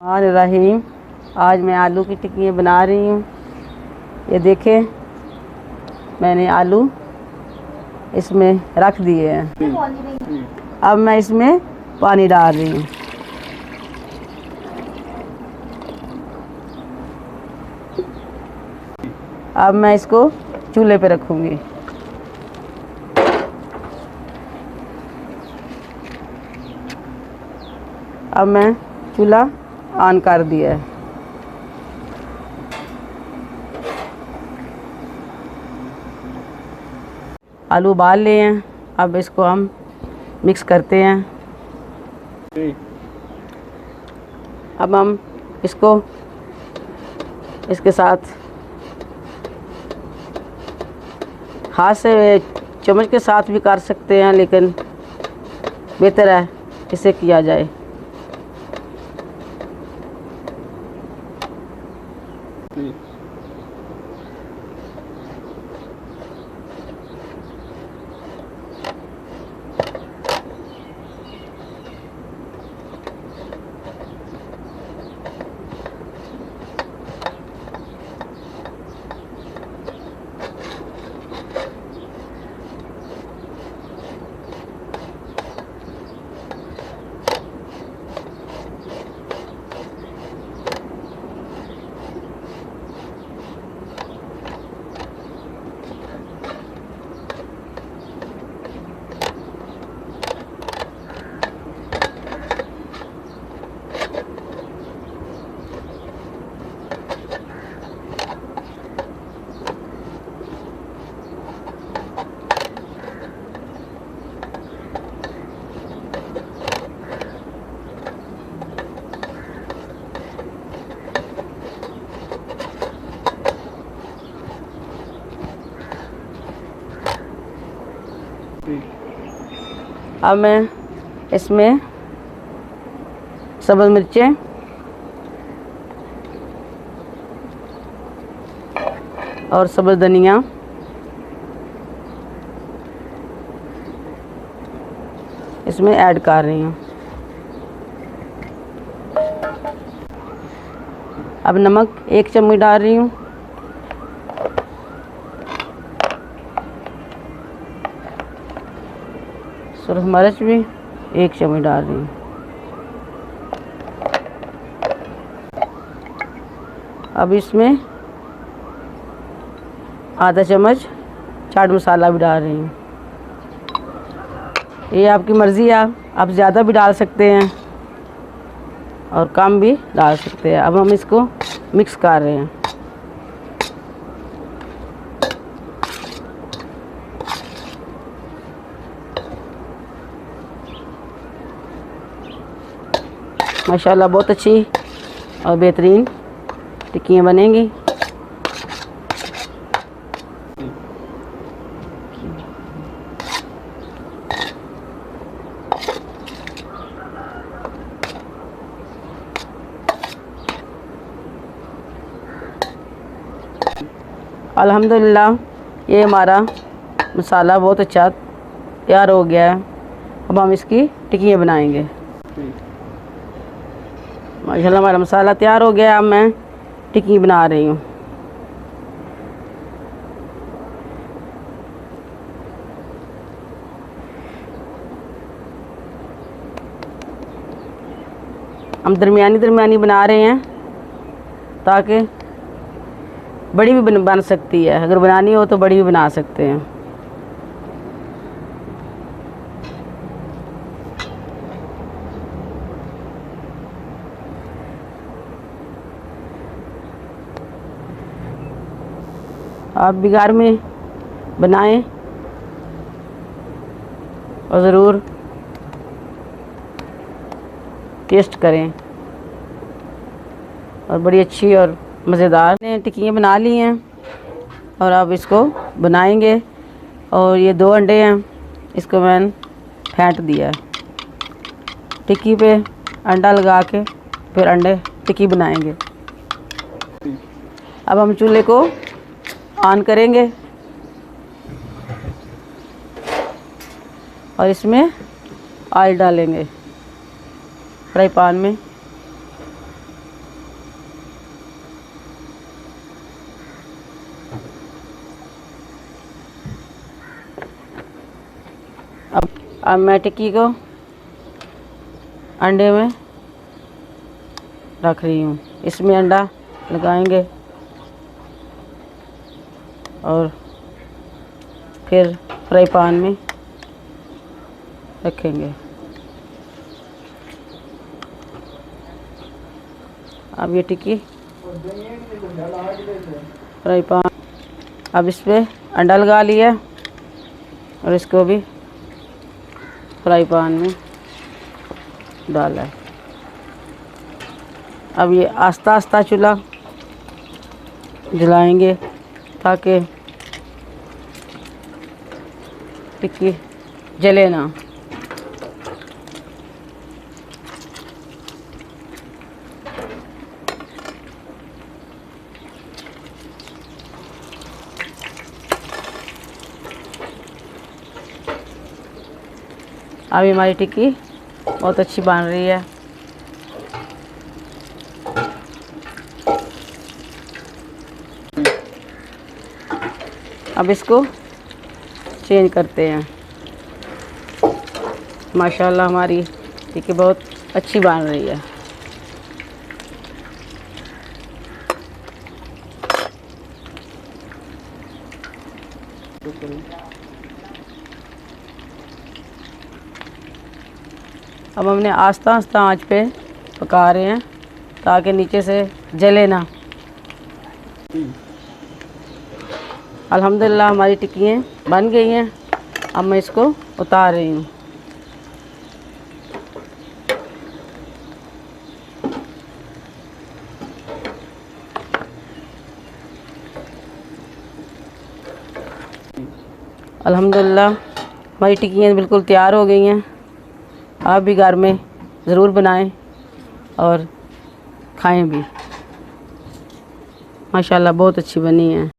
रहीम। आज मैं आलू की टिक्की बना रही हूँ। ये देखें, मैंने आलू इसमें रख दिए हैं। अब मैं इसमें पानी डाल रही हूँ। अब मैं इसको चूल्हे पे रखूँगी। अब मैं चूल्हा ऑन कर दिया है। आलू उबाल लिए हैं। अब इसको हम मिक्स करते हैं। अब हम इसको इसके साथ हाथ से चम्मच के साथ भी कर सकते हैं, लेकिन बेहतर है इसे किया जाए। अब मैं इसमें सब्ज़ मिर्चें और सब्ज़ धनिया इसमें ऐड कर रही हूँ। अब नमक 1 चम्मच डाल रही हूँ। सुरख मिर्च भी 1 चम्मच डाल रही हूँ। अब इसमें आधा चम्मच चाट मसाला भी डाल रही हूँ। ये आपकी मर्ज़ी है, आप ज़्यादा भी डाल सकते हैं और कम भी डाल सकते हैं। अब हम इसको मिक्स कर रहे हैं। माशाल्लाह बहुत अच्छी और बेहतरीन टिक्कियाँ बनेंगी। अल्हम्दुलिल्लाह ये हमारा मसाला बहुत अच्छा तैयार हो गया है। अब हम इसकी टिक्कियाँ बनाएंगे। माशाल्लाह हमारा मसाला तैयार हो गया है। अब मैं टिक्की बना रही हूँ। हम दरमियानी बना रहे हैं ताकि बड़ी भी बन सकती है। अगर बनानी हो तो बड़ी भी बना सकते हैं। आप भी घर में बनाएं और ज़रूर टेस्ट करें। और बड़ी अच्छी और मज़ेदार ने टिक्कियाँ बना ली हैं और अब इसको बनाएंगे। और ये 2 अंडे हैं, इसको मैंने फेंट दिया है। टिक्की पे अंडा लगा के फिर अंडे टिक्की बनाएंगे। अब हम चूल्हे को ऑन करेंगे और इसमें ऑयल डालेंगे फ्राई पैन में। अब मैं टिक्की को अंडे में रख रही हूँ। इसमें अंडा लगाएंगे और फिर फ्राई पैन में रखेंगे। अब ये टिक्की फ्राई पैन, अब इस पर अंडा लगा लिया और इसको भी फ्राई पैन में डाला है। अब ये आस्ता आस्ता चूल्हा जलाएंगे ताकि टिक्की जले ना। अभी हमारी टिक्की बहुत अच्छी बन रही है। अब इसको चेंज करते हैं। माशाल्लाह हमारी टिक्की बहुत अच्छी बन रही है। अब हमने आस्ता आस्ता आंच पे पका रहे हैं ताकि नीचे से जले ना। अल्हम्दुलिल्लाह हमारी टिक्कियाँ बन गई हैं। अब मैं इसको उतार रही हूँ। अल्हम्दुलिल्लाह हमारी टिक्कियाँ बिल्कुल तैयार हो गई हैं। आप भी घर में ज़रूर बनाएं और खाएं भी। माशाल्लाह बहुत अच्छी बनी है।